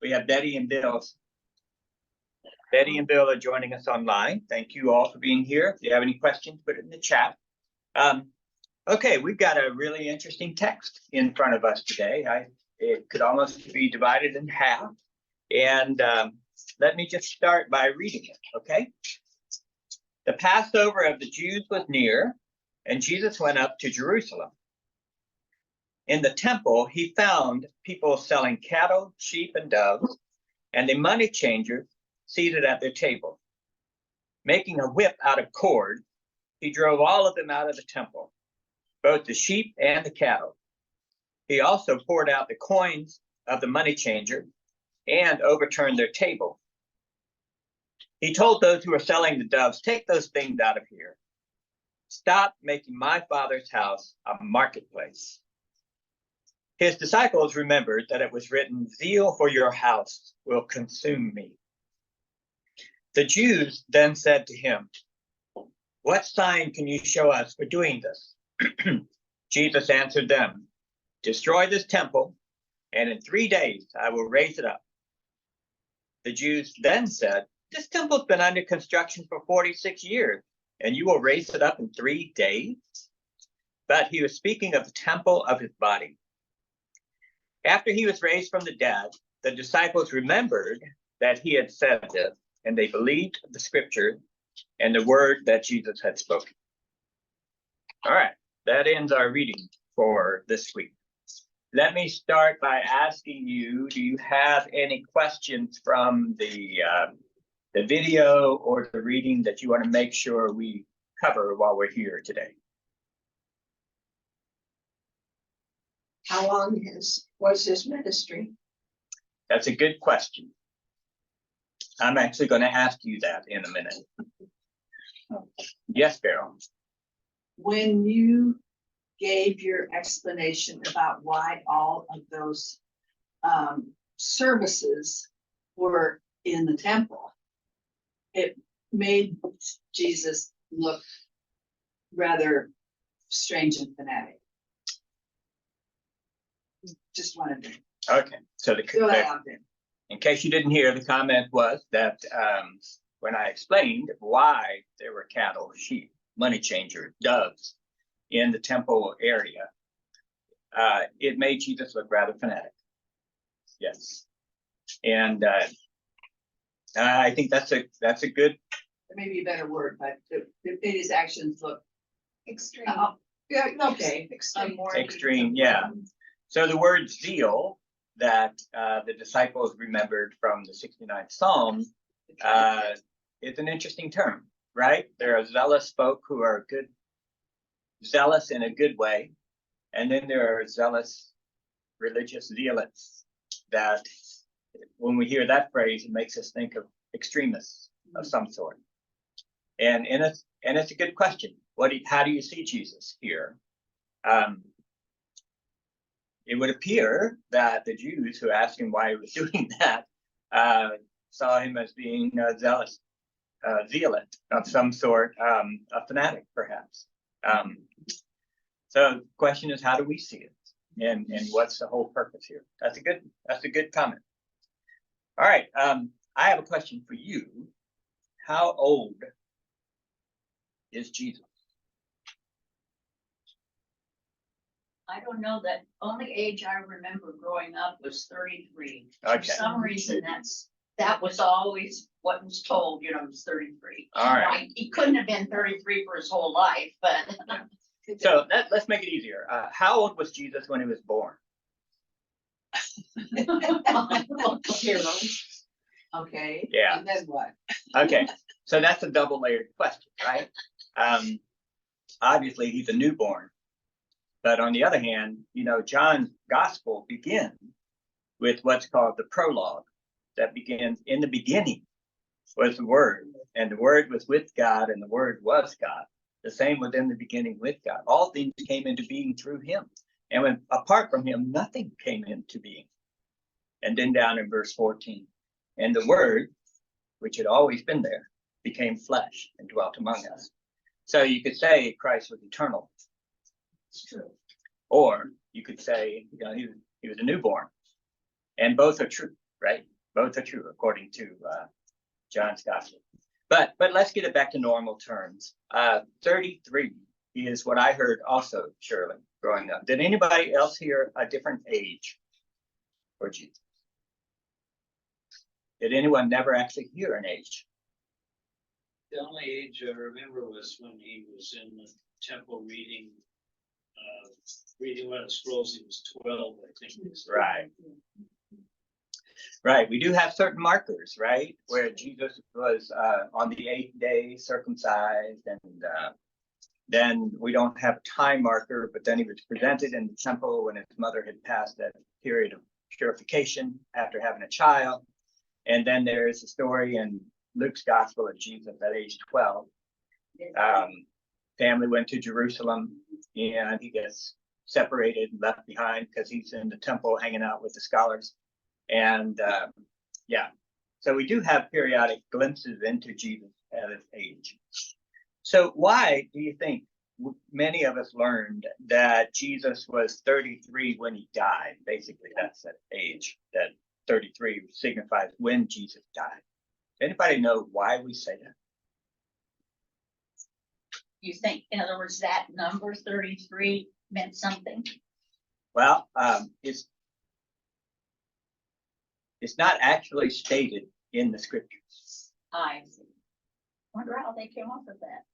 We have Betty and Bill. Betty and Bill are joining us online. Thank you all for being here. If you have any questions, put it in the chat. Okay, we've got a really interesting text in front of us today. It could almost be divided in half. And let me just start by reading it, okay? The Passover of the Jews was near, and Jesus went up to Jerusalem. In the temple, he found people selling cattle, sheep, and doves, and the money changers seated at their table. Making a whip out of cord, he drove all of them out of the temple, both the sheep and the cattle. He also poured out the coins of the money changer and overturned their table. He told those who were selling the doves, "Take those things out of here. Stop making my Father's house a marketplace." His disciples remembered that it was written, "Zeal for your house will consume me." The Jews then said to him, "What sign can you show us for doing this?" Jesus answered them, "Destroy this temple, and in 3 days I will raise it up." The Jews then said, "This temple's been under construction for 46 years, and you will raise it up in 3 days?" But he was speaking of the temple of his body. After he was raised from the dead, the disciples remembered that he had said this, and they believed the scripture and the word that Jesus had spoken. All right, that ends our reading for this week. Let me start by asking you, do you have any questions from the video or the reading that you want to make sure we cover while we're here today? How long was his ministry? That's a good question. I'm actually going to ask you that in a minute. Yes, Beryl. When you gave your explanation about why all of those services were in the temple, it made Jesus look rather strange and fanatic. Just wanted to Okay, so throw that out there. in case you didn't hear, the comment was that when I explained why there were cattle, sheep, money changers, doves in the temple area, it made Jesus look rather fanatic. Yes, and I think that's a good. Maybe a better word, but it made his actions look Extreme. Yeah, okay. Extreme, yeah. So the word zeal that the disciples remembered from the 69th Psalm is an interesting term, right? There are zealous folk who are zealous in a good way, and then there are zealous religious zealots that, when we hear that phrase, it makes us think of extremists of some sort. And it's a good question. How do you see Jesus here? It would appear that the Jews who asked him why he was doing that saw him as being a zealous zealot of some sort, a fanatic perhaps. So the question is, how do we see it, and what's the whole purpose here? That's a good comment. All right, I have a question for you. How old is Jesus? I don't know. That only age I remember growing up was 33. Okay. For some reason, that was always what was told. You know, it was 33. All right. He couldn't have been 33 for his whole life, but. So let's make it easier. How old was Jesus when he was born? Okay. Yeah. And then what? Okay, so that's a double-layered question, right? Obviously, he's a newborn. But on the other hand, John's gospel begins with what's called the prologue, that begins, "In the beginning was the Word, and the Word was with God, and the Word was God. The same was in the beginning with God. All things came into being through him. And apart from him, nothing came into being." And then down in verse 14, "And the Word, which had always been there, became flesh and dwelt among us." So you could say Christ was eternal. It's true. Or you could say, he was a newborn. And both are true, right? Both are true according to John's gospel. But let's get it back to normal terms. 33 is what I heard also, Shirley, growing up. Did anybody else hear a different age for Jesus? Did anyone never actually hear an age? The only age I remember was when he was in the temple reading one of the scrolls. He was 12, I think. Right. Right. We do have certain markers, right, where Jesus was on the 8th day circumcised, and then we don't have a time marker, but then he was presented in the temple when his mother had passed that period of purification after having a child. And then there's a story in Luke's gospel of Jesus at age 12. Family went to Jerusalem, and he gets separated and left behind because he's in the temple hanging out with the scholars. And yeah, so we do have periodic glimpses into Jesus at his age. So why do you think many of us learned that Jesus was 33 when he died? Basically, that's that age, that 33 signifies when Jesus died. Anybody know why we say that? You think, in other words, that number 33 meant something? Well, it's not actually stated in the scriptures. I wonder how they came up with that.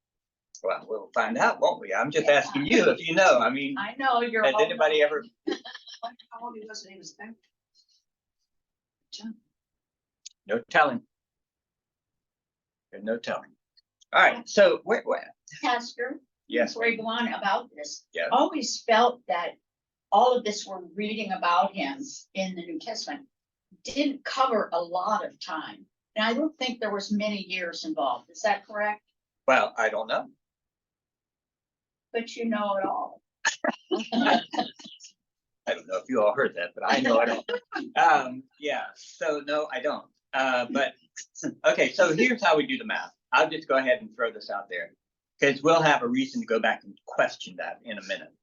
Well, we'll find out, won't we? I'm just Yeah. asking you if you know. I mean, I know you're. has all anybody knowing. ever? How old he was when he was back? John. No telling. There's no telling. All right. So where? Pastor, Yes. before you go on about this, Yeah. always felt that all of this we're reading about him in the New Testament didn't cover a lot of time. And I don't think there was many years involved. Is that correct? Well, I don't know. But you know it all. I don't know if you all heard that, but I know I don't. Yeah. So no, I don't. But okay. So here's how we do the math. I'll just go ahead and throw this out there because we'll have a reason to go back and question that in a minute.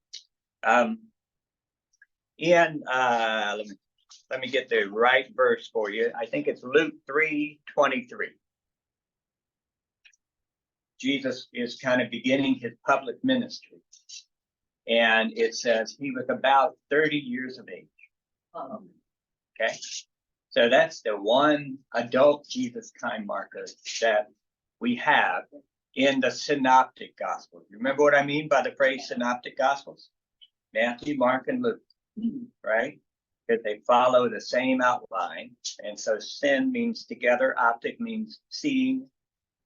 Let me get the right verse for you. I think it's Luke 3:23. Jesus is kind of beginning his public ministry. And it says he was about 30 years of age. Okay. So that's the one adult Jesus time marker that we have in the synoptic gospels. You remember what I mean by the phrase synoptic gospels? Matthew, Mark, and Luke, right? Because they follow the same outline. And so syn means together, optic means seeing.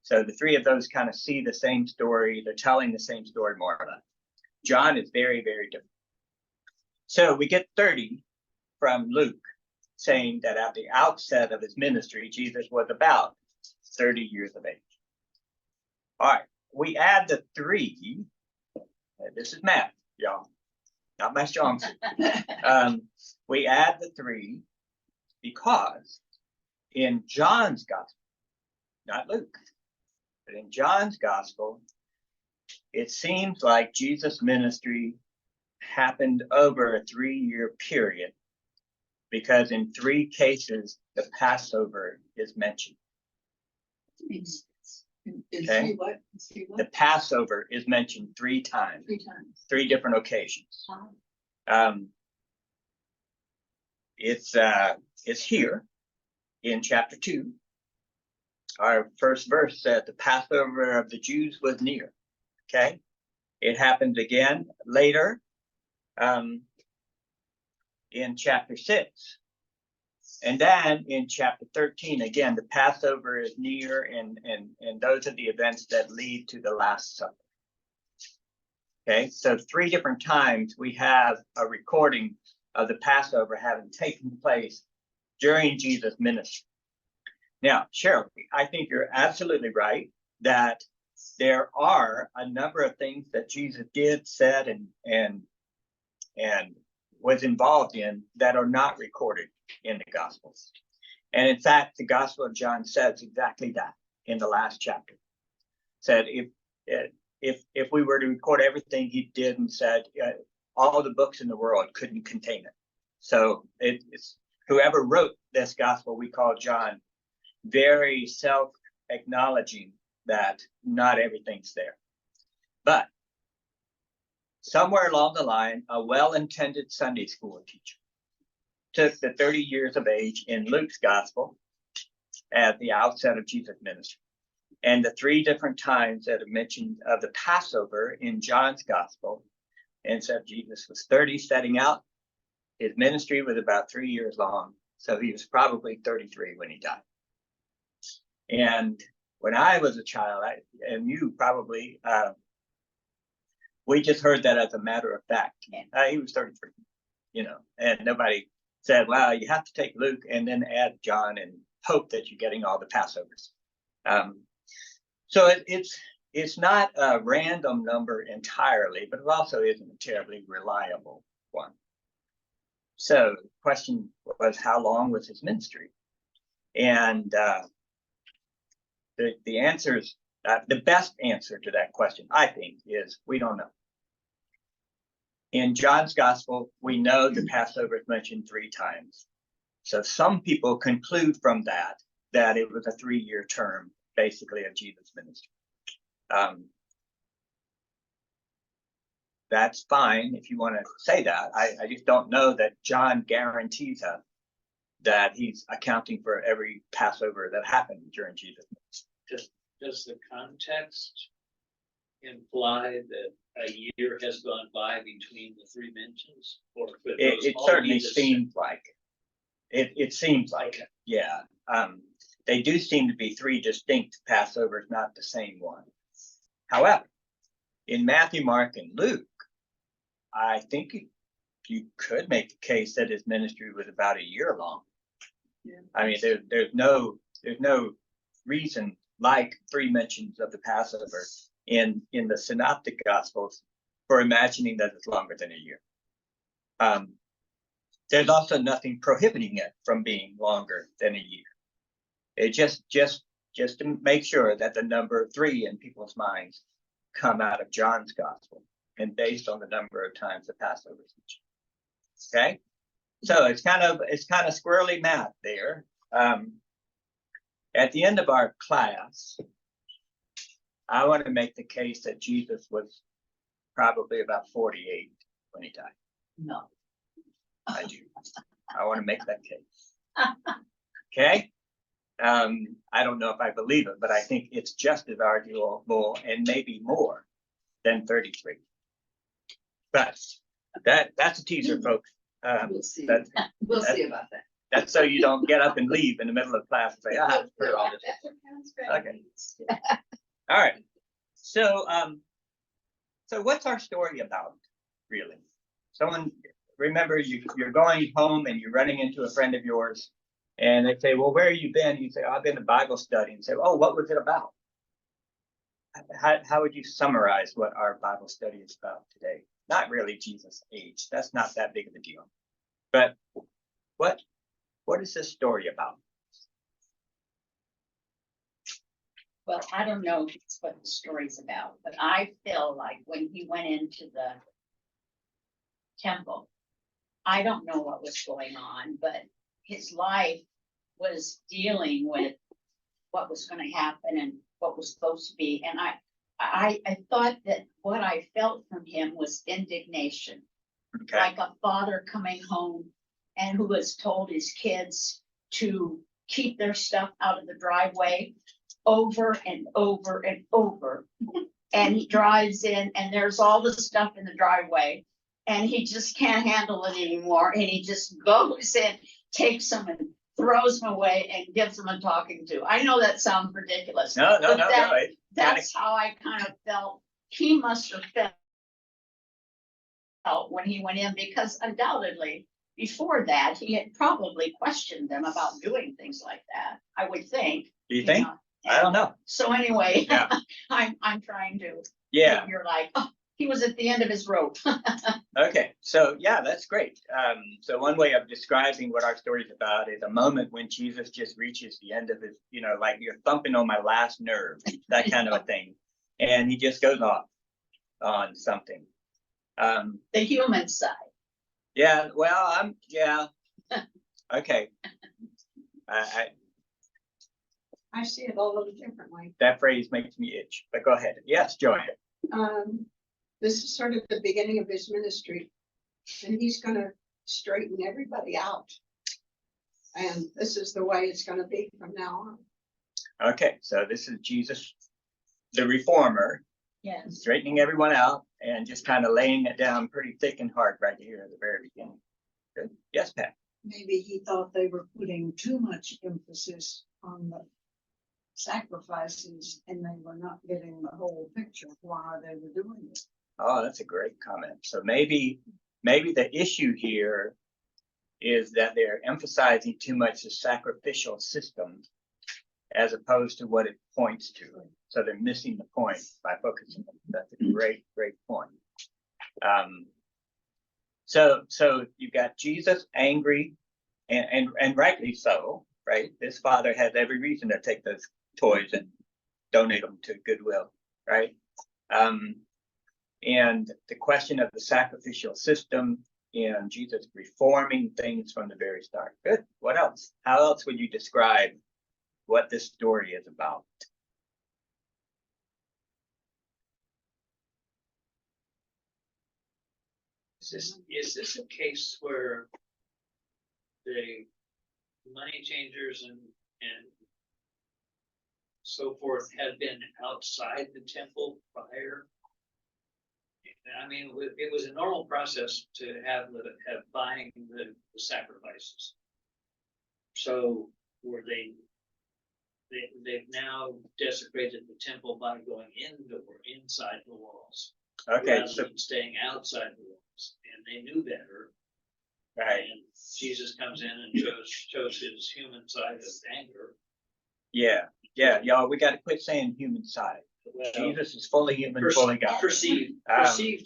So the three of those kind of see the same story. They're telling the same story more or less. John is very, very different. So we get 30 from Luke, saying that at the outset of his ministry, Jesus was about 30 years of age. All right, we add the 3. This is math, y'all, not my strong suit. We add the 3 because in John's gospel, not Luke, but in John's gospel, it seems like Jesus' ministry happened over a 3-year period because in 3 cases, the Passover is mentioned. Is Okay. he what? Is he what? The Passover is mentioned 3 times, 3 times. 3 different occasions. It's here in chapter 2. Our first verse said the Passover of the Jews was near. Okay. It happened again later in chapter 6. And then in chapter 13, again, the Passover is near, and those are the events that lead to the Last Supper. Okay, so 3 different times we have a recording of the Passover having taken place during Jesus' ministry. Now, Cheryl, I think you're absolutely right that there are a number of things that Jesus did, said, and was involved in that are not recorded in the Gospels. And in fact, the Gospel of John says exactly that in the last chapter. Said if we were to record everything he did and said, all the books in the world couldn't contain it. So it's whoever wrote this gospel we call John, very self-acknowledging that not everything's there. But somewhere along the line, a well-intended Sunday school teacher took the 30 years of age in Luke's gospel at the outset of Jesus' ministry, and the 3 different times that are mentioned of the Passover in John's gospel, and said Jesus was 30 setting out. His ministry was about 3 years long, so he was probably 33 when he died. And when I was a child, and you probably, we just heard that as a matter of fact. He was 33, and nobody said, well, you have to take Luke and then add John and hope that you're getting all the Passovers. So it's not a random number entirely, but it also isn't a terribly reliable one. So the question was, how long was his ministry? And the answers, the best answer to that question, I think, is we don't know. In John's gospel, we know the Passover is mentioned 3 times. So some people conclude from that it was a 3-year term, basically, of Jesus' ministry. That's fine if you want to say that. I just don't know that John guarantees us that he's accounting for every Passover that happened during Jesus' ministry. Does the context imply that a year has gone by between the 3 mentions? Or could those It all certainly be the same? seems like it. It seems like it, yeah. They do seem to be 3 distinct Passovers, not the same one. However, in Matthew, Mark, and Luke, I think you could make the case that his ministry was about a year long. Yeah. I mean, there's no reason, like 3 mentions of the Passover in the Synoptic Gospels, for imagining that it's longer than a year. There's also nothing prohibiting it from being longer than a year. It just to make sure that the number 3 in people's minds come out of John's gospel and based on the number of times the Passover is mentioned. Okay, so it's kind of squirrely math there. At the end of our class, I want to make the case that Jesus was probably about 48 when he died. No. I do. I want to make that case. Okay. I don't know if I believe it, but I think it's just as arguable and maybe more than 33. But that's a teaser, folks. We'll see. That's, We'll see about that. that's so you don't get up and leave in the middle of class and say, I've heard all this. Okay. All right. So, so what's our story about, really? Someone, remember, you're going home and you're running into a friend of yours, and they say, well, where have you been? You say, oh, I've been to Bible study. And say, oh, what was it about? How would you summarize what our Bible study is about today? Not really Jesus' age. That's not that big of a deal. But what is this story about? Well, I don't know what the story's about, but I feel like when he went into the temple, I don't know what was going on, but his life was dealing with what was going to happen and what was supposed to be. And I thought that what I felt from him was indignation, Okay. like a father coming home and who has told his kids to keep their stuff out of the driveway over and over and over. And he drives in and there's all the stuff in the driveway and he just can't handle it anymore. And he just goes in, takes them and throws them away and gives them a talking to. I know that sounds ridiculous. No. That's how I kind of felt he must have felt when he went in, because undoubtedly before that, he had probably questioned them about doing things like that, I would think. Do you think? know. I don't know. So anyway, Yeah. I'm trying to. Yeah. You're like, oh, he was at the end of his rope. Okay. So yeah, that's great. So one way of describing what our story is about is a moment when Jesus just reaches the end of his, like you're thumping on my last nerve, that kind of a thing. And he just goes off on something. The human side. Yeah, well, Okay. I, I see it a little differently. that phrase makes me itch, but go ahead. Yes, Joanne. This is sort of the beginning of his ministry, and he's gonna straighten everybody out. And this is the way it's gonna be from now on. Okay, so this is Jesus, the reformer, Yes. straightening everyone out and just kind of laying it down pretty thick and hard right here at the very beginning. Good. Yes, Pat. Maybe he thought they were putting too much emphasis on the sacrifices and they were not getting the whole picture of why they were doing it. Oh, that's a great comment. So maybe the issue here is that they're emphasizing too much the sacrificial system as opposed to what it points to. So they're missing the point by focusing on it. That's a great point. So you've got Jesus angry and rightly so, right? This father has every reason to take those toys and donate them to Goodwill, right? And the question of the sacrificial system and Jesus reforming things from the very start. Good. What else? How else would you describe what this story is about? Is this a case where the money changers and so forth had been outside the temple prior? I mean, it was a normal process to have buying the sacrifices. So were they've now desecrated the temple by going inside the walls. Okay, Rather so than staying outside the walls, and they knew better. right, And Jesus comes in and shows his human side of anger. yeah, y'all. We got to quit saying human side. Well, Jesus is fully human, fully God. Perceived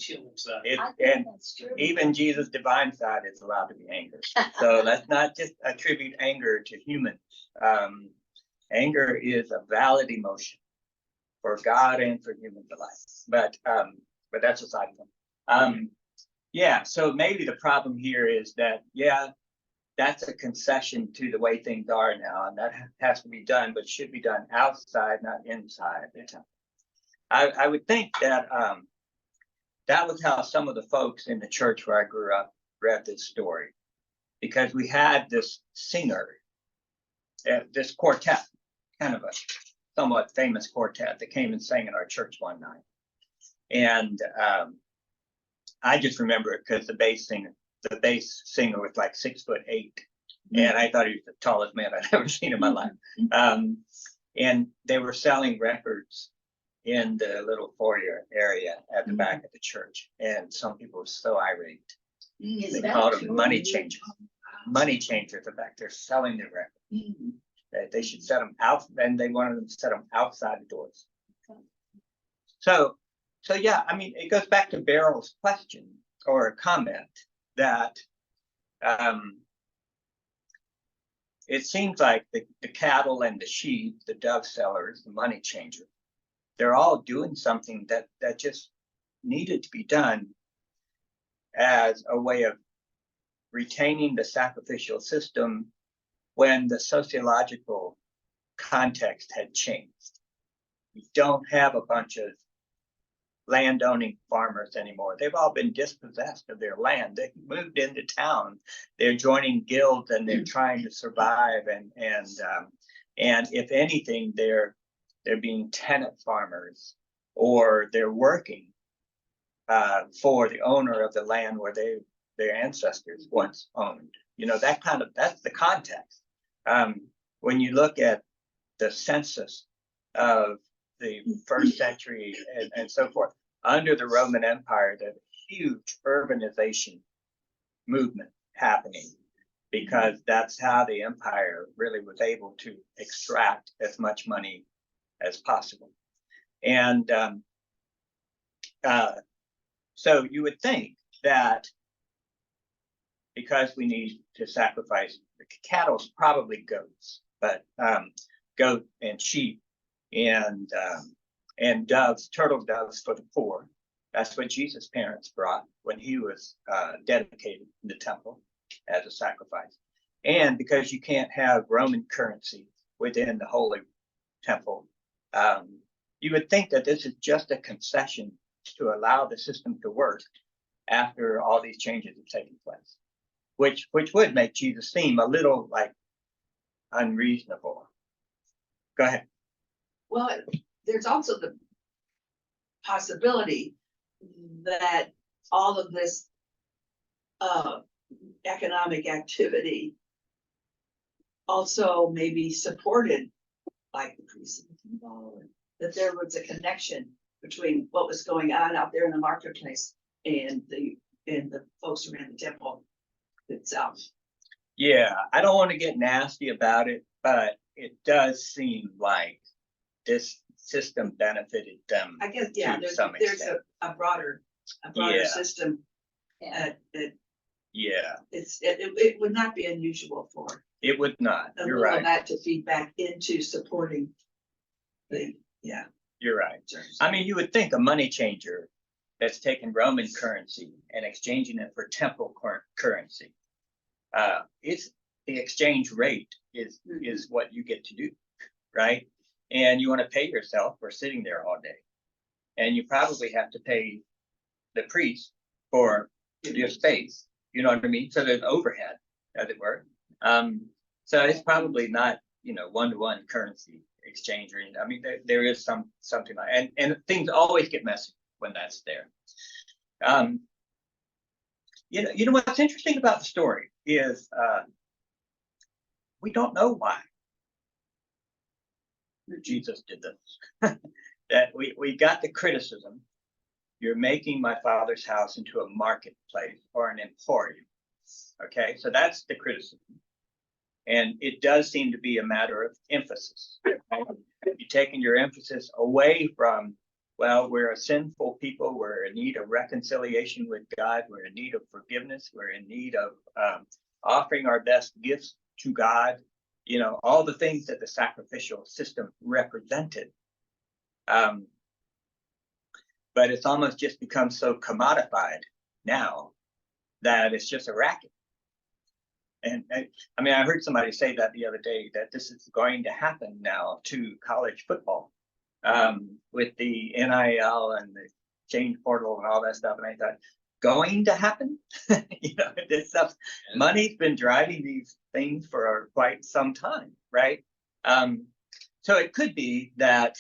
human side. I think And that's true. even Jesus' divine side is allowed to be angry. So let's not just attribute anger to humans. Anger is a valid emotion for God and for humans alike. But that's aside from. Yeah. So maybe the problem here is that that's a concession to the way things are now, and that has to be done, but should be done outside, not inside the temple. I would think that that was how some of the folks in the church where I grew up read this story, because we had this singer, this quartet, kind of a somewhat famous quartet that came and sang in our church one night. And I just remember it because the bass singer was like 6'8", and I thought he was the tallest man I'd ever seen in my life. And they were selling records in the little foyer area at the back of the church, and some people were so irate. Is They that called them true? money changers. Money changers are back there selling their records. Mhm. They should set them out, and they wanted them to set them outside the doors. So yeah, I mean, it goes back to Beryl's question or comment that it seems like the cattle and the sheep, the dove sellers, the money changers, they're all doing something that just needed to be done as a way of retaining the sacrificial system when the sociological context had changed. We don't have a bunch of landowning farmers anymore. They've all been dispossessed of their land. They moved into town. They're joining guilds and they're trying to survive. And if anything, they're being tenant farmers, or they're working for the owner of the land where their ancestors once owned. You know, that's the context. When you look at the census of the first century and so forth, under the Roman Empire, there's a huge urbanization movement happening, because that's how the empire really was able to extract as much money as possible. And so you would think that because we need to sacrifice the cattle's probably goats, but goat and sheep and doves, turtle doves for the poor. That's what Jesus' parents brought when he was dedicated in the temple as a sacrifice. And because you can't have Roman currency within the Holy Temple, you would think that this is just a concession to allow the system to work after all these changes have taken place, which would make Jesus seem a little like unreasonable. Go ahead. Well, there's also the possibility that all of this economic activity also may be supported by the priests in the temple, that there was a connection between what was going on out there in the marketplace and the folks around the temple itself. Yeah, I don't want to get nasty about it, but it does seem like this system benefited them. I guess, yeah, To some there's extent. a broader Yeah. system. Yeah. That Yeah, it would not be unusual for it would not. a You're little of right. that to feed back into supporting the, You're right. I mean, you would think a money changer that's taken Roman currency and exchanging it for temple currency. It's the exchange rate is what you get to do, right? And you want to pay yourself for sitting there all day, and you probably have to pay the priest for your space. You know what I mean? So there's overhead, as it were. So it's probably not, one-to-one currency exchange or anything. I mean, there is something like, and things always get messy when that's there. You know what's interesting about the story is we don't know why Jesus did this. That we got the criticism. You're making my Father's house into a marketplace or an emporium. Okay, so that's the criticism. And it does seem to be a matter of emphasis. You're taking your emphasis away from, well, we're a sinful people. We're in need of reconciliation with God. We're in need of forgiveness. We're in need of offering our best gifts to God. All the things that the sacrificial system represented. But it's almost just become so commodified now that it's just a racket. And I mean, I heard somebody say that the other day, that this is going to happen now to college football with the NIL and the change portal and all that stuff. And I thought, going to happen? This stuff, money's been driving these things for quite some time, right? So it could be that,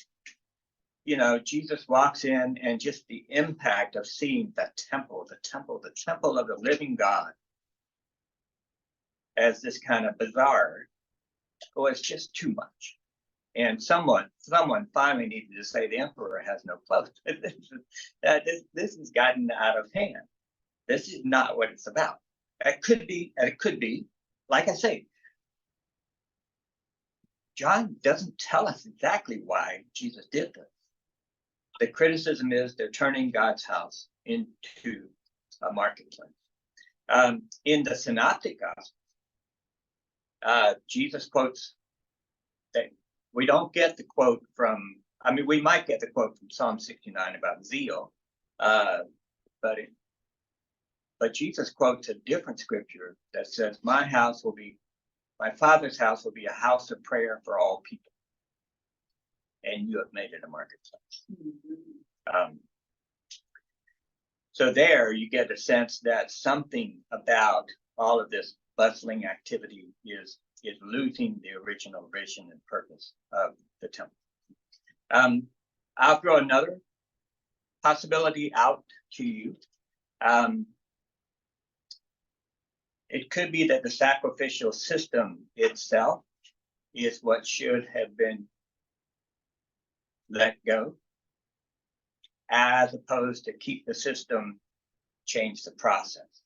Jesus walks in and just the impact of seeing the temple of the living God as this kind of bazaar was just too much. And someone finally needed to say the emperor has no clothes. This has gotten out of hand. This is not what it's about. It could be, like I say, John doesn't tell us exactly why Jesus did this. The criticism is they're turning God's house into a marketplace. In the Synoptic Gospel, Jesus quotes that we don't get the quote from, we might get the quote from Psalm 69 about zeal, but Jesus quotes a different scripture that says, my Father's house will be a house of prayer for all people. And you have made it a marketplace. So there you get a sense that something about all of this bustling activity is losing the original vision and purpose of the temple. I'll throw another possibility out to you. It could be that the sacrificial system itself is what should have been let go, as opposed to keep the system, change the process.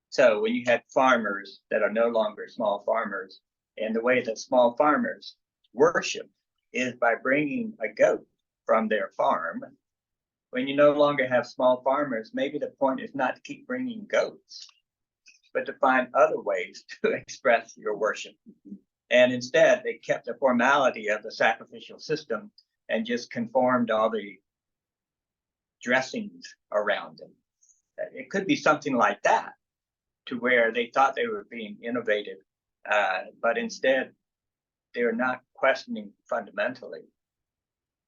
So when you had farmers that are no longer small farmers, and the way that small farmers worship is by bringing a goat from their farm. When you no longer have small farmers, maybe the point is not to keep bringing goats, but to find other ways to express your worship. And instead, they kept the formality of the sacrificial system and just conformed all the dressings around them. It could be something like that, to where they thought they were being innovative But instead, they're not questioning fundamentally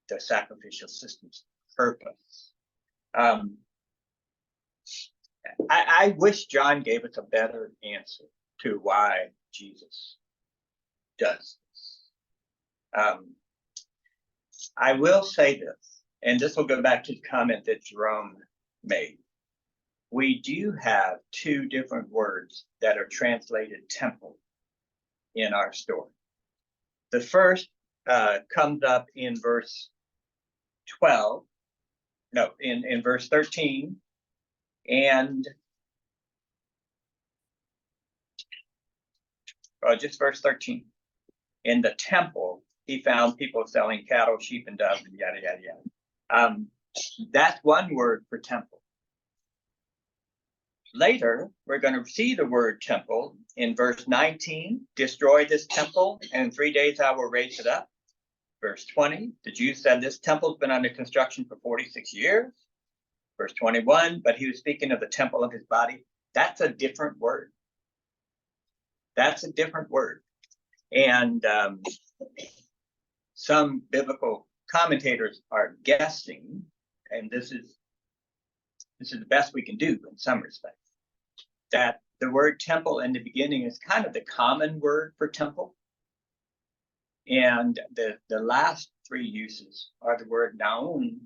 the sacrificial system's purpose. I wish John gave us a better answer to why Jesus does this. I will say this, and this will go back to the comment that Jerome made. We do have two different words that are translated temple in our story. The first comes up in verse 12, no, in verse 13, and just verse 13. In the temple, he found people selling cattle, sheep, and doves, and yada, yada, yada. That's one word for temple. Later, we're going to see the word temple in verse 19, destroy this temple, and in 3 days I will raise it up. Verse 20, the Jews said this temple's been under construction for 46 years. Verse 21, but he was speaking of the temple of his body. That's a different word. That's a different word. And some biblical commentators are guessing, and this is the best we can do in some respects, that the word temple in the beginning is kind of the common word for temple. And the last three uses are the word naon,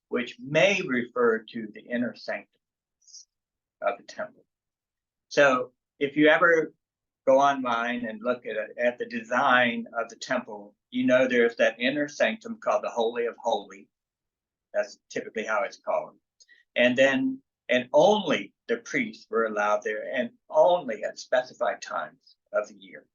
which may refer to the inner sanctum of the temple. So if you ever go online and look at the design of the temple, you know there's that inner sanctum called the Holy of Holies. That's typically how it's called. And then, and only the priests were allowed there, and only at specified times of the year.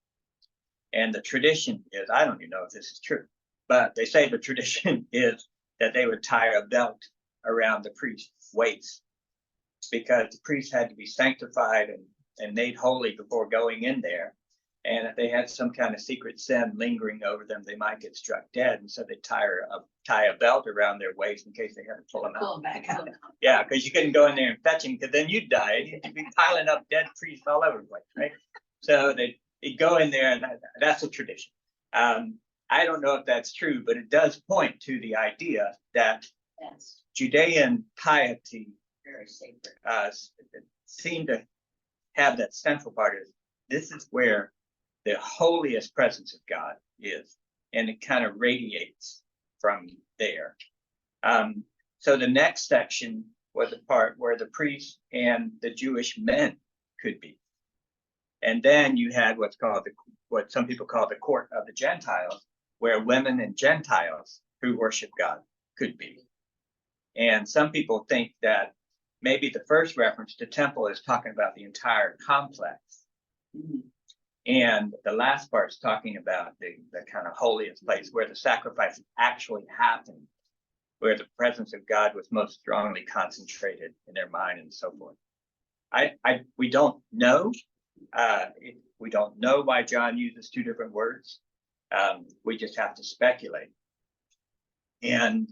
And the tradition is, I don't even know if this is true, but they say the tradition is that they would tie a belt around the priest's waist, because the priest had to be sanctified and made holy before going in there. And if they had some kind of secret sin lingering over them, they might get struck dead. And so they tie a belt around their waist in case they had to pull them Pull out. them back out. Yeah, because you couldn't go in there and fetch them, because then you'd die. You'd be piling up dead priests all over the place, right? So they'd go in there, and that's a tradition. I don't know if that's true, but it does point to the idea that That's Judean piety very sacred. seem to have that central part is this is where the holiest presence of God is, and it kind of radiates from there. So the next section was the part where the priests and the Jewish men could be. And then you had what's called what some people call the court of the Gentiles, where women and Gentiles who worship God could be. And some people think that maybe the first reference to temple is talking about the entire complex. Mhm. And the last part is talking about the kind of holiest place where the sacrifices actually happened, where the presence of God was most strongly concentrated in their mind and so forth. We don't know. We don't know why John uses two different words. We just have to speculate. And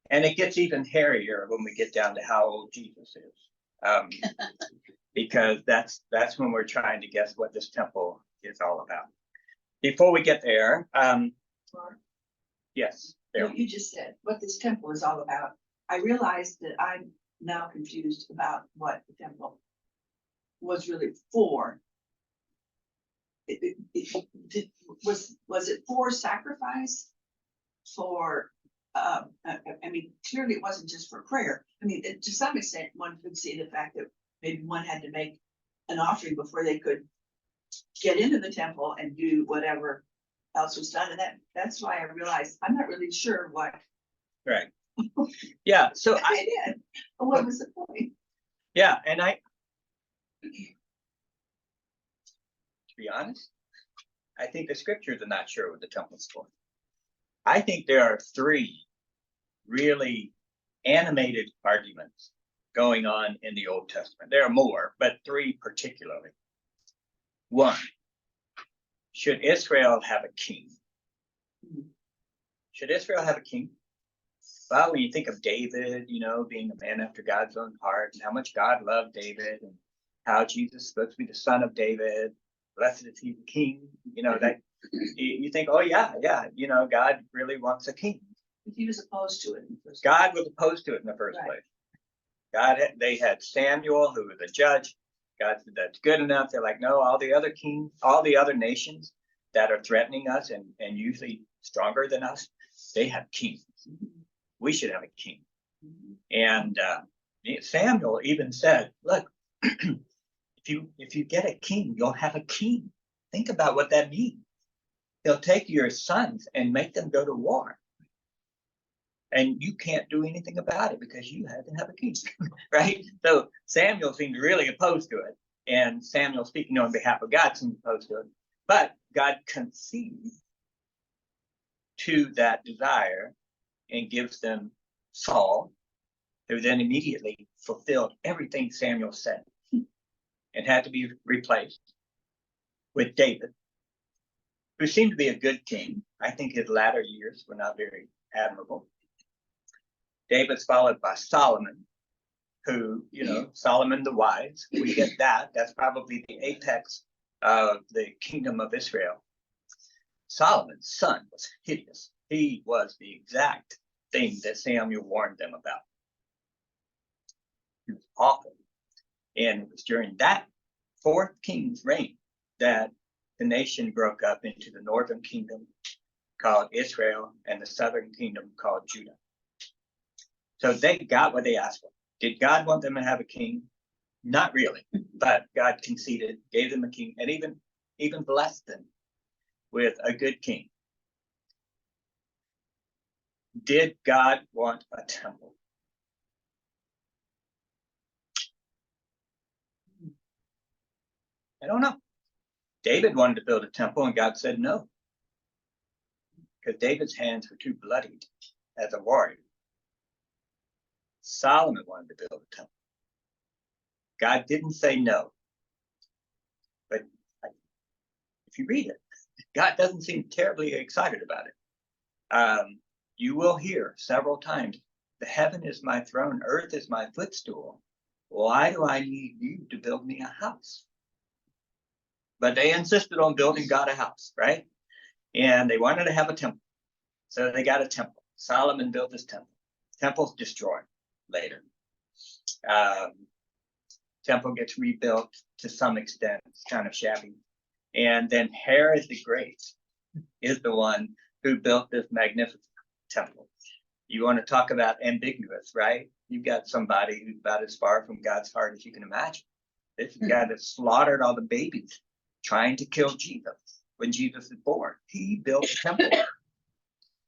it gets even hairier when we get down to how old Jesus is. Because that's when we're trying to guess what this temple is all about. Before we get there, Mark, yes, you just said what this temple is all about. I realize that I'm now confused about what the temple was really for. Was it for sacrifice? For I mean, clearly it wasn't just for prayer. I mean, to some extent, one could see the fact that maybe one had to make an offering before they could get into the temple and do whatever else was done. And that's why I realized I'm not really sure what right. Yeah, so I did. But what was the point? yeah, and to be honest, I think the scriptures are not sure what the temple's for. I think there are three really animated arguments going on in the Old Testament. There are more, but three particularly. One, should Israel have a king? Should Israel have a king? Well, when you think of David, being a man after God's own heart, and how much God loved David, and how Jesus is supposed to be the son of David, blessed is he the king, that you think, oh yeah, God really wants a king. He was opposed to it. in the first God was opposed to it in the first Right. place. They had Samuel, who was a judge. God said, that's good enough. They're like, no, all the other kings, all the other nations that are threatening us and usually stronger than us, they have kings. We should have a king. And Samuel even said, look, if you get a king, you'll have a king. Think about what that means. He'll take your sons and make them go to war. And you can't do anything about it because you had to have a king, right? So Samuel seemed really opposed to it. And Samuel, speaking on behalf of God, seemed opposed to it. But God conceded to that desire and gives them Saul, who then immediately fulfilled everything Samuel said and had to be replaced with David, who seemed to be a good king. I think his latter years were not very admirable. David's followed by Solomon, who, Solomon the wise. We get that. That's probably the apex of the kingdom of Israel. Solomon's son was hideous. He was the exact thing that Samuel warned them about. He was awful. And it was during that fourth king's reign that the nation broke up into the northern kingdom called Israel and the southern kingdom called Judah. So they got what they asked for. Did God want them to have a king? Not really, but God conceded, gave them a king, and even blessed them with a good king. Did God want a temple? I don't know. David wanted to build a temple, and God said no, because David's hands were too bloodied as a warrior. Solomon wanted to build a temple. God didn't say no. But if you read it, God doesn't seem terribly excited about it. You will hear several times, the heaven is my throne, earth is my footstool. Why do I need you to build me a house? But they insisted on building God a house, right? And they wanted to have a temple. So they got a temple. Solomon built this temple. Temple's destroyed later. Temple gets rebuilt to some extent. It's kind of shabby. And then Herod the Great is the one who built this magnificent temple. You want to talk about ambiguous, right? You've got somebody who's about as far from God's heart as you can imagine. This guy that slaughtered all the babies trying to kill Jesus when Jesus was born. He built a temple.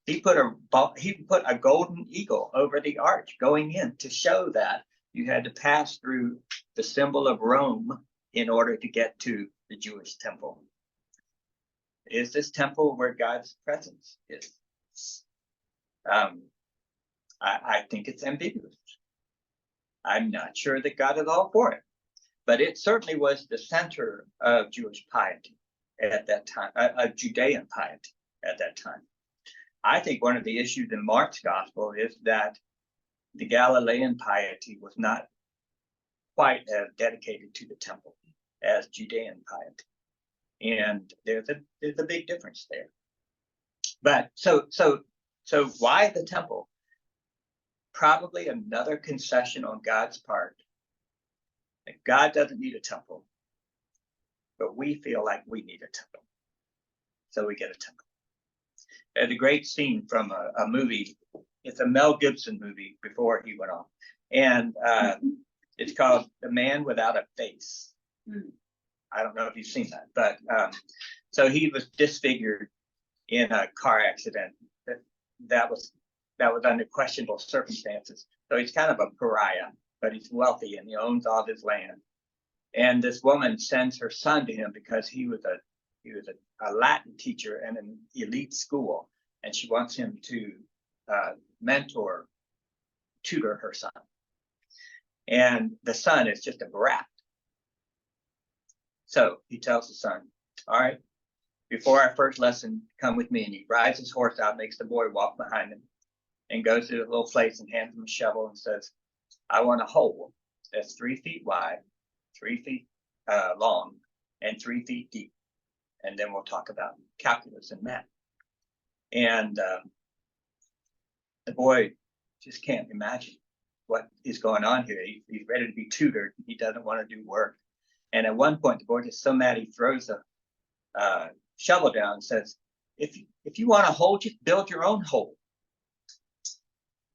He put a golden eagle over the arch going in to show that you had to pass through the symbol of Rome in order to get to the Jewish temple. Is this temple where God's presence is? I think it's ambiguous. I'm not sure that God is all for it, but it certainly was the center of Jewish piety at that time, of Judean piety at that time. I think one of the issues in Mark's gospel is that the Galilean piety was not quite as dedicated to the temple as Judean piety. And there's a big difference there. But so why the temple? Probably another concession on God's part. That God doesn't need a temple, but we feel like we need a temple. So we get a temple. There's a great scene from a movie. It's a Mel Gibson movie before he went off. And it's called The Man Without a Face. I don't know if you've seen that, but so he was disfigured in a car accident that was under questionable circumstances. So he's kind of a pariah, but he's wealthy and he owns all this land. And this woman sends her son to him because he was a Latin teacher in an elite school, and she wants him to tutor her son. And the son is just a brat. So he tells the son, all right, before our first lesson, come with me. And he rides his horse out, makes the boy walk behind him, and goes to a little place and hands him a shovel and says, I want a hole that's 3 feet wide, 3 feet long, and 3 feet deep. And then we'll talk about calculus and math. And the boy just can't imagine what is going on here. He's ready to be tutored. He doesn't want to do work. And at one point, the boy gets so mad he throws a shovel down and says, if you want a hole, just build your own hole.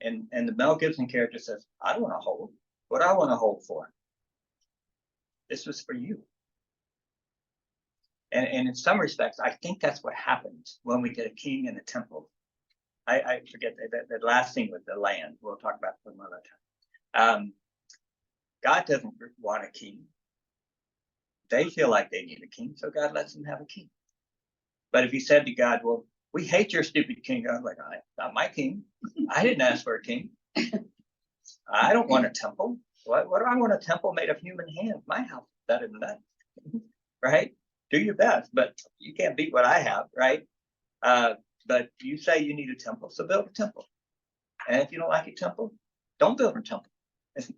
And the Mel Gibson character says, I don't want a hole. What do I want a hole for? This was for you. And in some respects, I think that's what happens when we get a king and a temple. I forget that last thing with the land. We'll talk about it another time. God doesn't want a king. They feel like they need a king, so God lets them have a king. But if you said to God, well, we hate your stupid king, I'm like, not my king. I didn't ask for a king. I don't want a temple. What do I want a temple made of human hands? My house is better than that. Right? Do your best, but you can't beat what I have, right? But you say you need a temple, so build a temple. And if you don't like a temple, don't build a temple. It's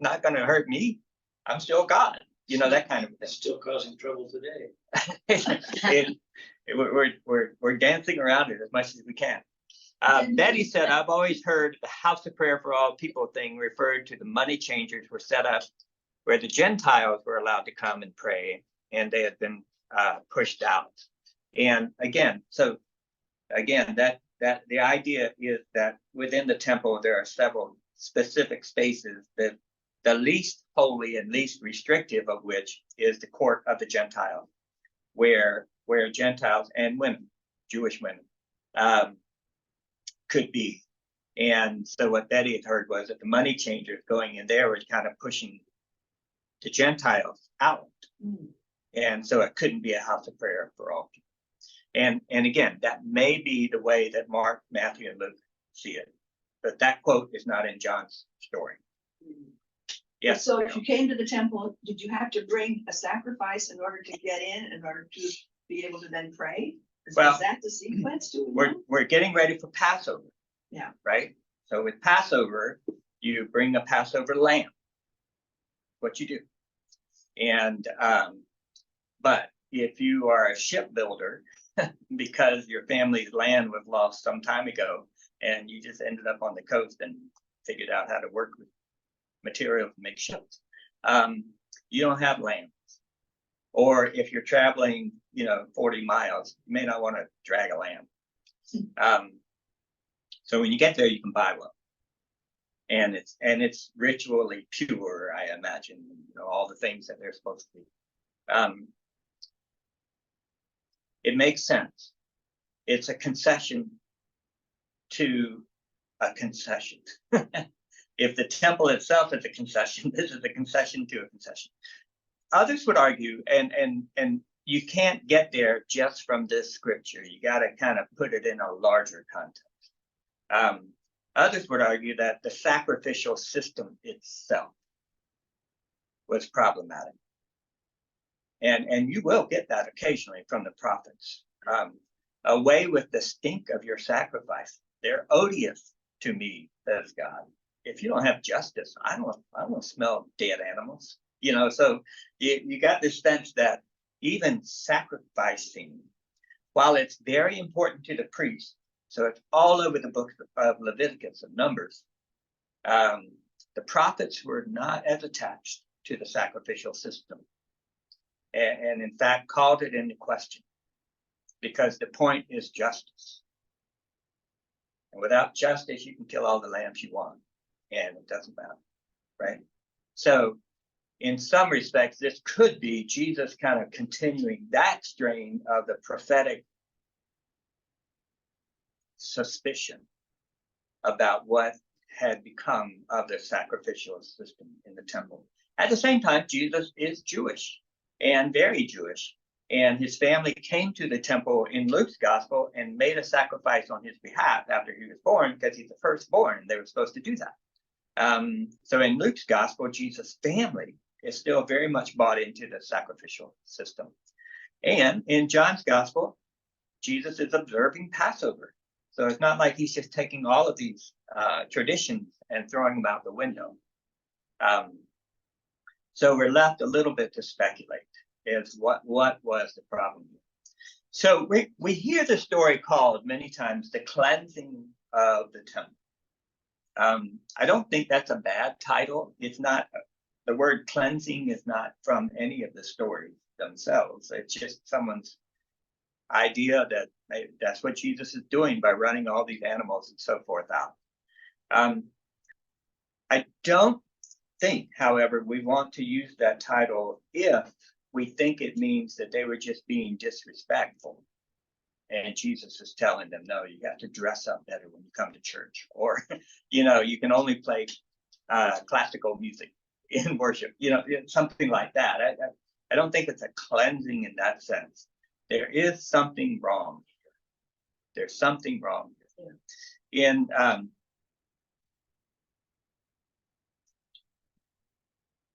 not going to hurt me. I'm still God. You know, that kind of It's still causing trouble today. thing. We're dancing around it as much as we can. Betty said, I've always heard the house of prayer for all people thing referred to the money changers were set up where the Gentiles were allowed to come and pray, and they had been pushed out. And again, that the idea is that within the temple, there are several specific spaces that the least holy and least restrictive of which is the court of the Gentiles, where Gentiles and women, Jewish women, could be. And so what Betty had heard was that the money changers going in there were kind of pushing the Gentiles out. And so it couldn't be a house of prayer for all people. And again, that may be the way that Mark, Matthew, and Luke see it. But that quote is not in John's story. Yes. So if you came to the temple, did you have to bring a sacrifice in order to get in order to be able to then pray? Is Well, that the sequence? Do we know? We're getting ready for Passover. Yeah. Right? So with Passover, you bring a Passover lamb. What you do. And but if you are a shipbuilder, because your family's land was lost some time ago, and you just ended up on the coast and figured out how to work with material to make ships, you don't have lambs. Or if you're traveling, 40 miles, you may not want to drag a lamb. So when you get there, you can buy one. And it's ritually pure, I imagine, all the things that they're supposed to be. It makes sense. It's a concession to a concession. If the temple itself is a concession, this is a concession to a concession. Others would argue, and you can't get there just from this scripture. You got to kind of put it in a larger context. Others would argue that the sacrificial system itself was problematic. And you will get that occasionally from the prophets. Away with the stink of your sacrifice. They're odious to me, says God. If you don't have justice, I don't want to smell dead animals. So you got this sense that even sacrificing, while it's very important to the priest, so it's all over the book of Leviticus and Numbers, the prophets were not as attached to the sacrificial system. And in fact, called it into question, because the point is justice. And without justice, you can kill all the lambs you want, and it doesn't matter, right? So in some respects, this could be Jesus kind of continuing that strain of the prophetic suspicion about what had become of the sacrificial system in the temple. At the same time, Jesus is Jewish. And very Jewish. And his family came to the temple in Luke's gospel and made a sacrifice on his behalf after he was born, because he's the firstborn, and they were supposed to do that. So in Luke's gospel, Jesus' family is still very much bought into the sacrificial system. And in John's gospel, Jesus is observing Passover. So it's not like he's just taking all of these traditions and throwing them out the window. So we're left a little bit to speculate. is what was the problem. So we hear the story called many times the cleansing of the temple. I don't think that's a bad title. It's not, the word cleansing is not from any of the stories themselves. It's just someone's idea that that's what Jesus is doing by running all these animals and so forth out. I don't think, however, we want to use that title if we think it means that they were just being disrespectful. And Jesus is telling them, no, you have to dress up better when you come to church. Or, you can only play classical music in worship, something like that. I don't think it's a cleansing in that sense. There is something wrong here. There's something wrong here.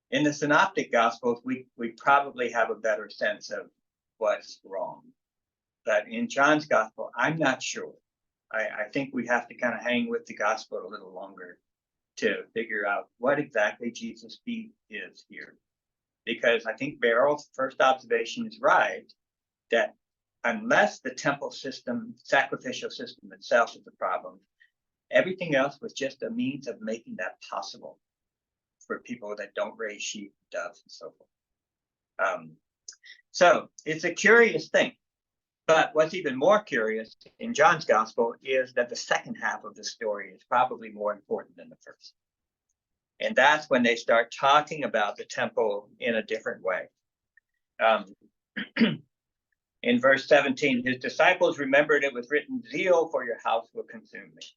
In the Synoptic Gospels, we probably have a better sense of what's wrong. But in John's Gospel, I'm not sure. I think we have to kind of hang with the Gospel a little longer to figure out what exactly Jesus' beat is here. Because I think Barrow's first observation is right, that unless the temple system, sacrificial system itself is the problem, everything else was just a means of making that possible for people that don't raise sheep, doves, and so forth. So it's a curious thing. But what's even more curious in John's Gospel is that the second half of the story is probably more important than the first. And that's when they start talking about the temple in a different way. In verse 17, his disciples remembered it was written, zeal for your house will consume me.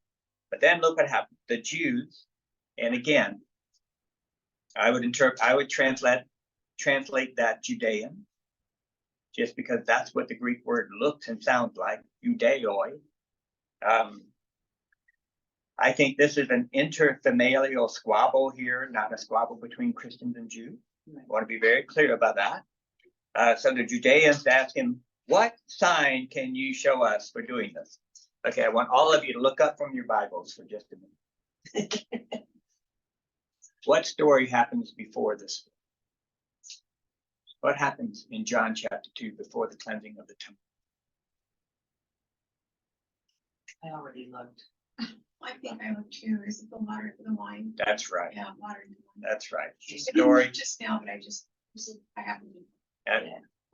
But then look what happened. The Jews, and again, I would translate that Judean, just because that's what the Greek word looks and sounds like, Judeoi. I think this is an interfamilial squabble here, not a squabble between Christians and Jews. I want to be very clear about that. So the Judeans ask him, what sign can you show us for doing this? Okay, I want all of you to look up from your Bibles for just a minute. What story happens before this? What happens in John chapter 2 before the cleansing of the temple? I already looked. I think I looked too. Is it the water for the wine? That's right. Yeah, water in the wine. That's right. The I didn't story, look just now, but I happened to.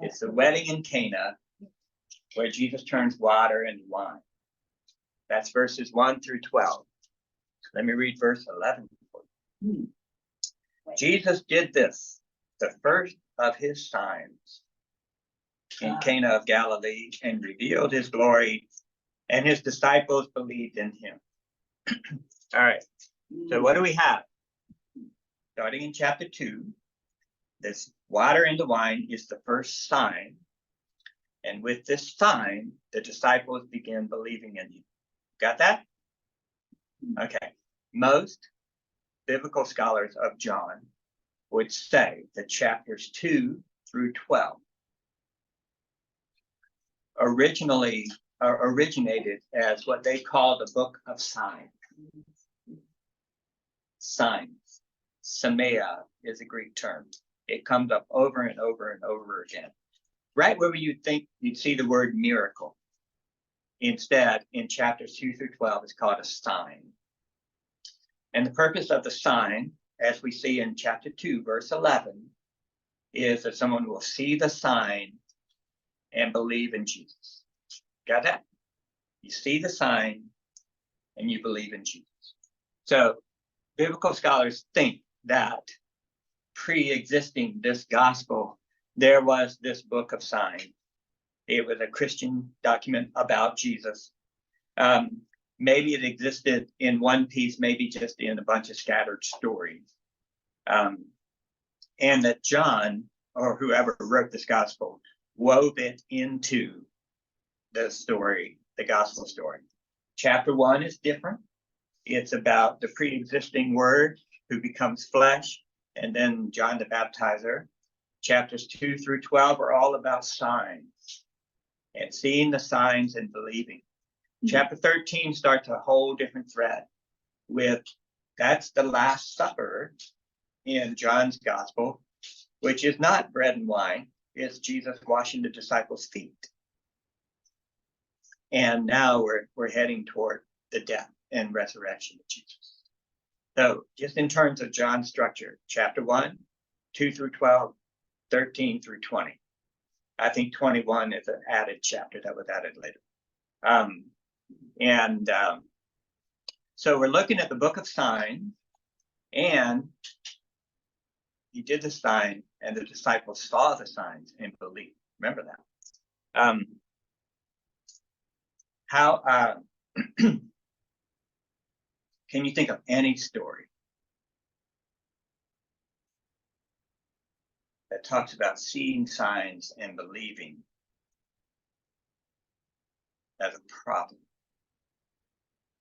it's the wedding in Cana where Jesus turns water into wine. That's verses 1 through 12. Let me read verse 11 for you. Jesus did this, the first of his signs in Cana of Galilee, and revealed his glory, and his disciples believed in him. All right, so what do we have? Starting in chapter 2, this water in the wine is the first sign. And with this sign, the disciples begin believing in him. Got that? Okay. Most biblical scholars of John would say that chapters 2 through 12 originated as what they call the book of signs. Signs. Semea is a Greek term. It comes up over and over and over again. Right where you'd think you'd see the word miracle. Instead, in chapters 2 through 12, it's called a sign. And the purpose of the sign, as we see in chapter 2, verse 11, is that someone will see the sign and believe in Jesus. Got that? You see the sign and you believe in Jesus. So biblical scholars think that pre-existing this gospel, there was this book of signs. It was a Christian document about Jesus. Maybe it existed in one piece, maybe just in a bunch of scattered stories. And that John, or whoever wrote this gospel, wove it into the story, the gospel story. Chapter 1 is different. It's about the pre-existing word who becomes flesh, and then John the Baptizer. Chapters 2 through 12 are all about signs and seeing the signs and believing. Chapter 13 starts a whole different thread with, that's the Last Supper in John's gospel, which is not bread and wine. is Jesus washing the disciples' feet. And now we're heading toward the death and resurrection of Jesus. So just in terms of John's structure, chapter 1, 2 through 12, 13 through 20. I think 21 is an added chapter that was added later. So we're looking at the book of signs, and he did the sign, and the disciples saw the signs and believed. Remember that. Can you think of any story that talks about seeing signs and believing as a problem?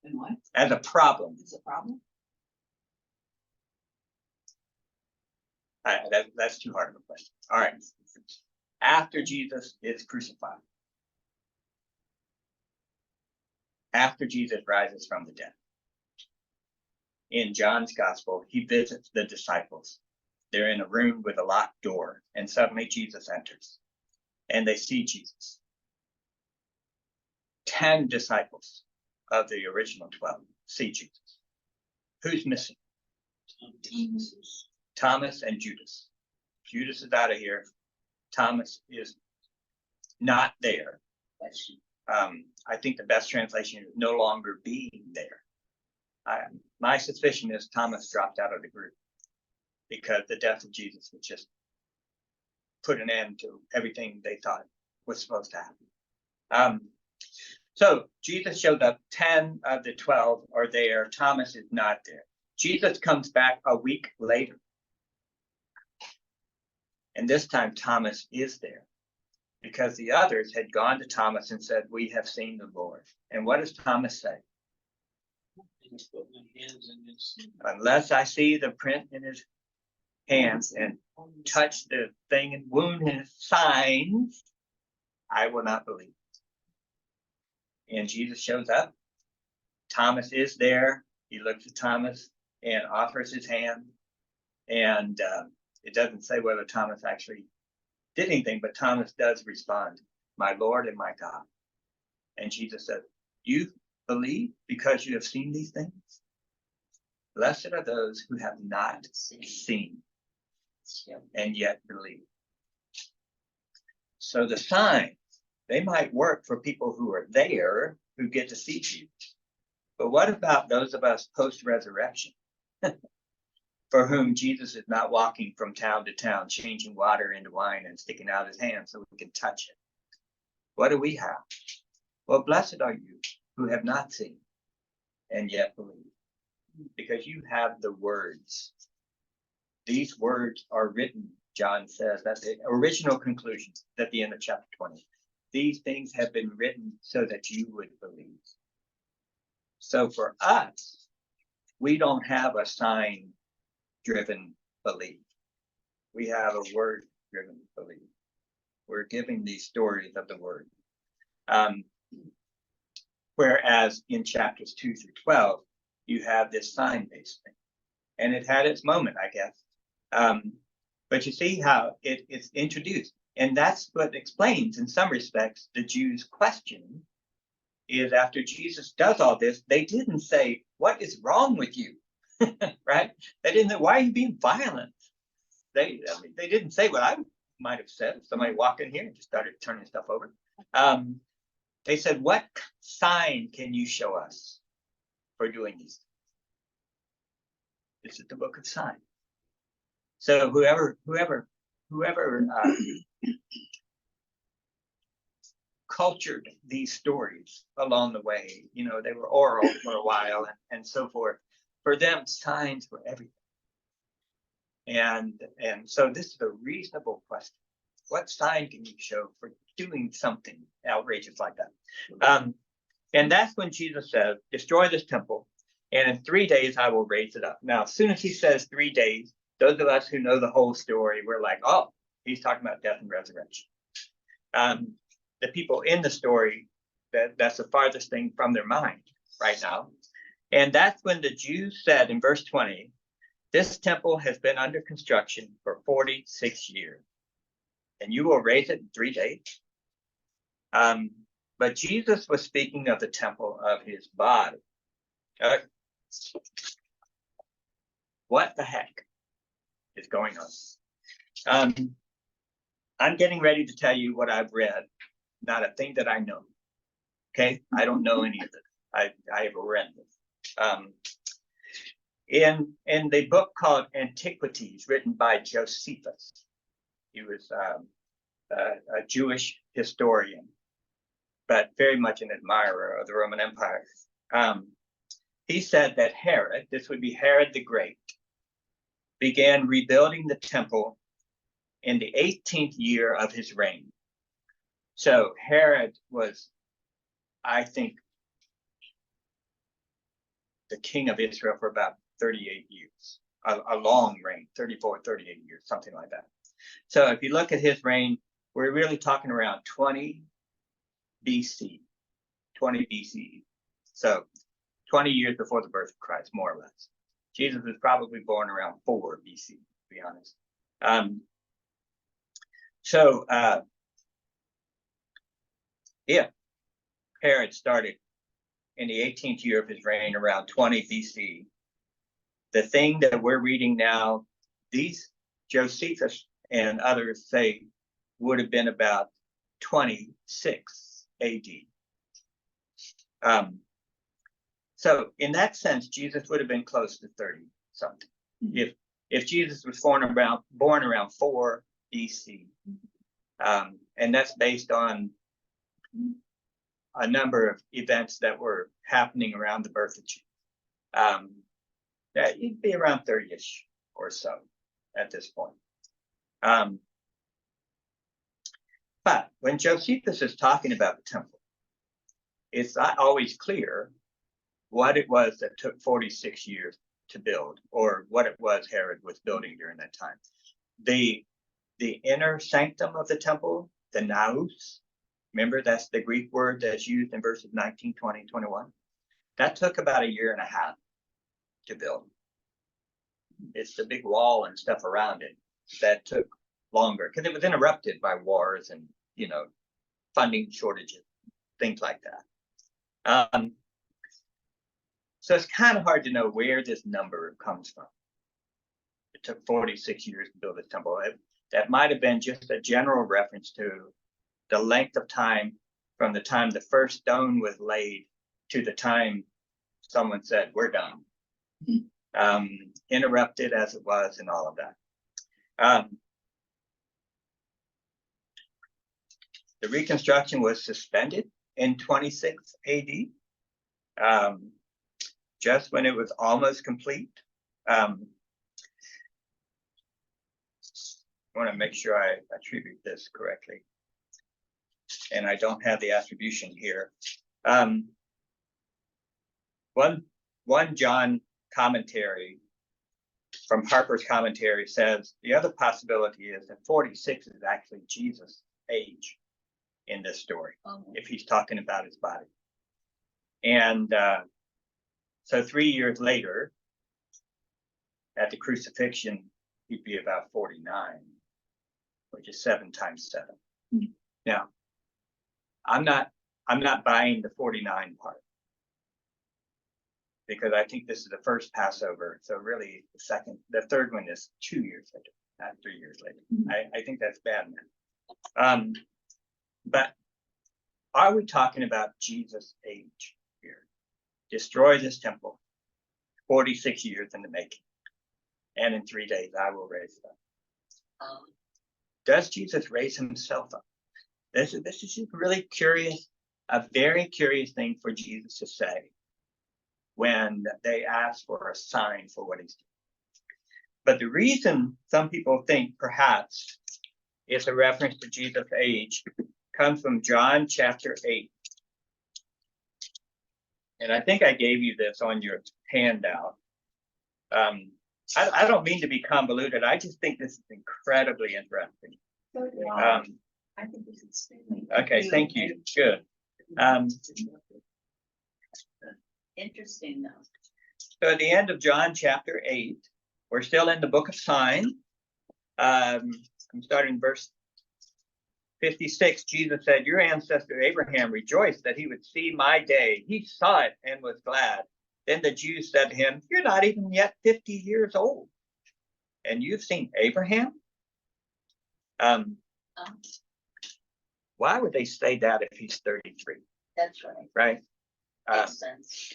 And what? As a problem. It's a problem? That's too hard of a question. All right. After Jesus is crucified, after Jesus rises from the dead, in John's gospel, he visits the disciples. They're in a room with a locked door, and suddenly Jesus enters, and they see Jesus. 10 disciples of the original 12 see Jesus. Who's missing? Thomas and Judas. Judas is out of here. Thomas is not there. I think the best translation is no longer being there. My suspicion is Thomas dropped out of the group because the death of Jesus would just put an end to everything they thought was supposed to happen. So Jesus showed up. 10 of the 12 are there. Thomas is not there. Jesus comes back a week later. And this time Thomas is there because the others had gone to Thomas and said, "We have seen the Lord." And what does Thomas say? Put my hands in his. Unless I see the print in his hands and touch the thing and wound his signs, I will not believe. And Jesus shows up. Thomas is there. He looks at Thomas and offers his hand. And it doesn't say whether Thomas actually did anything, but Thomas does respond, "My Lord and my God." And Jesus said, "You believe because you have seen these things? Blessed are those who have not seen and yet believe." So the signs, they might work for people who are there, who get to see Jesus. But what about those of us post-resurrection, for whom Jesus is not walking from town to town, changing water into wine and sticking out his hand so we can touch it? What do we have? Well, blessed are you who have not seen and yet believe, because you have the words. These words are written, John says, that's the original conclusion at the end of chapter 20. These things have been written so that you would believe. So for us, we don't have a sign-driven belief. We have a word-driven belief. We're giving these stories of the word. Whereas in chapters 2 through 12, you have this sign-based thing. And it had its moment, I guess. But you see how it's introduced. And that's what explains, in some respects, the Jews' question is after Jesus does all this, they didn't say, "What is wrong with you?" Right? They didn't say, "Why are you being violent?" They didn't say what I might have said if somebody walked in here and just started turning stuff over. They said, "What sign can you show us for doing these things?" This is the book of signs. So whoever cultured these stories along the way, they were oral for a while and so forth. For them, signs were everything. And so this is a reasonable question. What sign can you show for doing something outrageous like that? And that's when Jesus says, "Destroy this temple, and in 3 days I will raise it up." Now, as soon as he says 3 days, those of us who know the whole story, we're like, "Oh, he's talking about death and resurrection." The people in the story, that's the farthest thing from their mind right now. And that's when the Jews said in verse 20, "This temple has been under construction for 46 years. and you will raise it in 3 days. But Jesus was speaking of the temple of his body. What the heck is going on? I'm getting ready to tell you what I've read, not a thing that I know. Okay, I don't know any of it. I have read this. In the book called Antiquities, written by Josephus, he was a Jewish historian, but very much an admirer of the Roman Empire. He said that Herod, this would be Herod the Great, began rebuilding the temple in the 18th year of his reign. So Herod was, I think, the king of Israel for about 38 years, a long reign, 34, 38 years, something like that. So if you look at his reign, we're really talking around 20 BC, 20 BCE. So 20 years before the birth of Christ, more or less. Jesus was probably born around 4 BC, to be honest. If Herod started in the 18th year of his reign around 20 BC, the thing that we're reading now, these Josephus and others say would have been about 26 AD. So in that sense, Jesus would have been close to 30 something. If Jesus was born around 4 BC, and that's based on a number of events that were happening around the birth of Jesus. That you'd be around 30-ish or so at this point. But when Josephus is talking about the temple, it's not always clear what it was that took 46 years to build, or what it was Herod was building during that time. The inner sanctum of the temple, the naos, remember that's the Greek word that's used in verses 19, 20, 21. That took about 1.5 years to build. It's the big wall and stuff around it that took longer because it was interrupted by wars and, funding shortages, things like that. So it's kind of hard to know where this number comes from. It took 46 years to build this temple. That might have been just a general reference to the length of time from the time the first stone was laid to the time someone said, we're done. Interrupted as it was and all of that. The reconstruction was suspended in 26 AD, just when it was almost complete. I want to make sure I attribute this correctly. And I don't have the attribution here. One John commentary from Harper's commentary says the other possibility is that 46 is actually Jesus' age in this story, if he's talking about his body. And so 3 years later, at the crucifixion, he'd be about 49, which is 7 times 7. Mm-hmm. Now, I'm not buying the 49 part, because I think this is the first Passover. So really the third one is 2 years later, not 3 years later. Mm-hmm. I think that's bad, man. But are we talking about Jesus' age here? Destroy this temple, 46 years in the making, and in 3 days I will raise it up. Does Jesus raise himself up? This is just really curious, a very curious thing for Jesus to say when they ask for a sign for what he's doing. But the reason some people think perhaps it's a reference to Jesus' age comes from John chapter 8. And I think I gave you this on your handout. I don't mean to be convoluted. I just think this is incredibly interesting. I think this is okay, thank you. Good. Interesting though. So at the end of John chapter 8, we're still in the book of signs. I'm starting verse 56, Jesus said, your ancestor Abraham rejoiced that he would see my day. He saw it and was glad. Then the Jews said to him, you're not even yet 50 years old, and you've seen Abraham? Why would they say that if he's 33, That's right. right? Makes sense.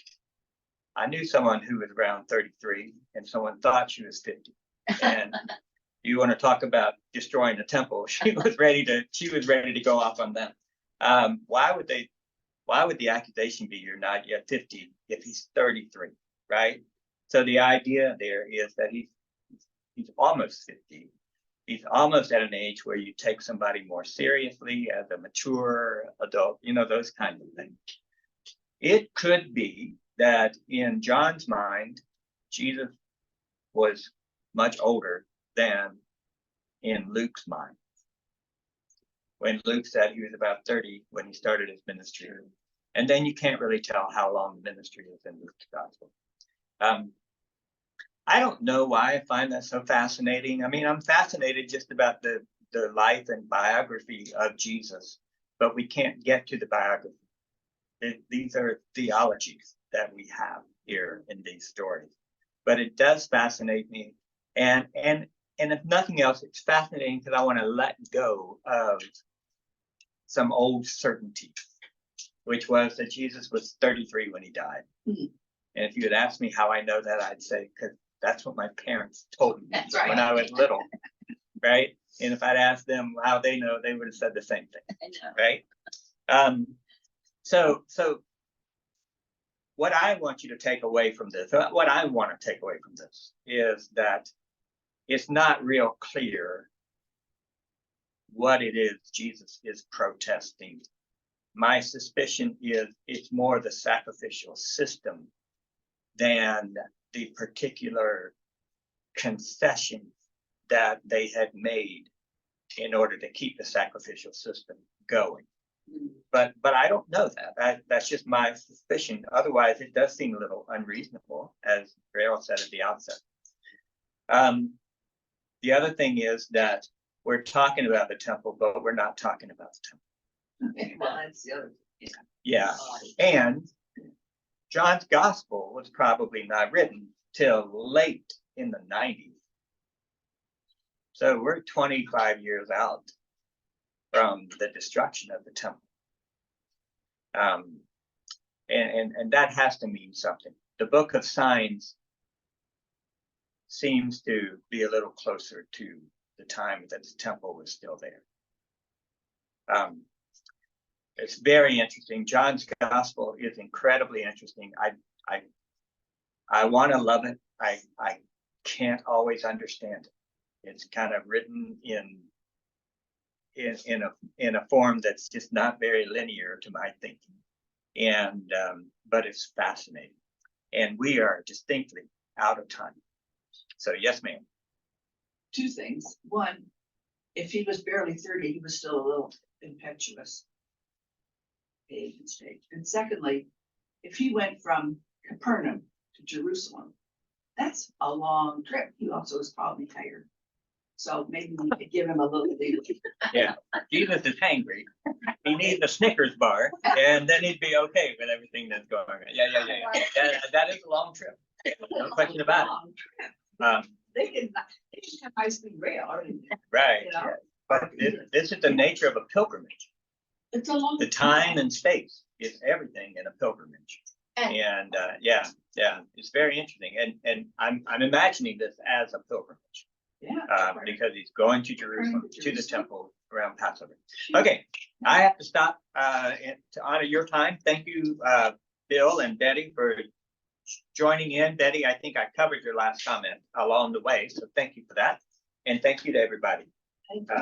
I knew someone who was around 33 and someone thought she was 50. And you want to talk about destroying the temple, she was ready to go off on them. Why would the accusation be you're not yet 50 if he's 33, right? So the idea there is that he's almost 50. He's almost at an age where you take somebody more seriously as a mature adult, those kinds of things. It could be that in John's mind, Jesus was much older than in Luke's mind. When Luke said he was about 30 when he started his ministry. And then you can't really tell how long the ministry is in Luke's gospel. I don't know why I find that so fascinating. I mean, I'm fascinated just about the life and biography of Jesus, but we can't get to the biography. These are theologies that we have here in these stories, but it does fascinate me. And if nothing else, it's fascinating because I want to let go of some old certainty, which was that Jesus was 33 when he died. Mhm. And if you had asked me how I know that, I'd say, because that's what my parents told me That's right. when I was little, right? And if I'd asked them how they know, they would have said the same thing, I know. right? So what I want you to take away from this, what I want to take away from this is that it's not real clear what it is Jesus is protesting. My suspicion is it's more the sacrificial system than the particular concession that they had made in order to keep the sacrificial system going. But I don't know that. That's just my suspicion. Otherwise, it does seem a little unreasonable, as Rael said at the outset. The other thing is that we're talking about the temple, but we're not talking about the temple. Well, that's the other. Yeah, and John's gospel was probably not written till late in the 90s. So we're 25 years out from the destruction of the temple. And that has to mean something. The book of signs seems to be a little closer to the time that the temple was still there. It's very interesting. John's gospel is incredibly interesting. I want to love it. I can't always understand it. It's kind of written in a form that's just not very linear to my thinking, and but it's fascinating. And we are distinctly out of time. So yes, ma'am. Two things. One, if he was barely 30, he was still a little impetuous. Age and stage. And secondly, if he went from Capernaum to Jerusalem, that's a long trip. He also was probably tired. So maybe we could give him a little leeway. Yeah, Jesus is hangry. He needs a Snickers bar, and then he'd be okay with everything that's going on. Yeah. That is a long trip. No question about it. Long trip. Um, They didn't have high speed rail, or anything, right. you know? But this is the nature of a pilgrimage. It's a long. The time and space is everything in a pilgrimage. And yeah, it's very interesting. And I'm imagining this as a pilgrimage. Yeah. Because he's going to Jerusalem, to the temple around Passover. Okay, I have to stop to honor your time. Thank you, Bill and Betty, for joining in. Betty, I think I covered your last comment along the way, so thank you for that. And thank you to everybody.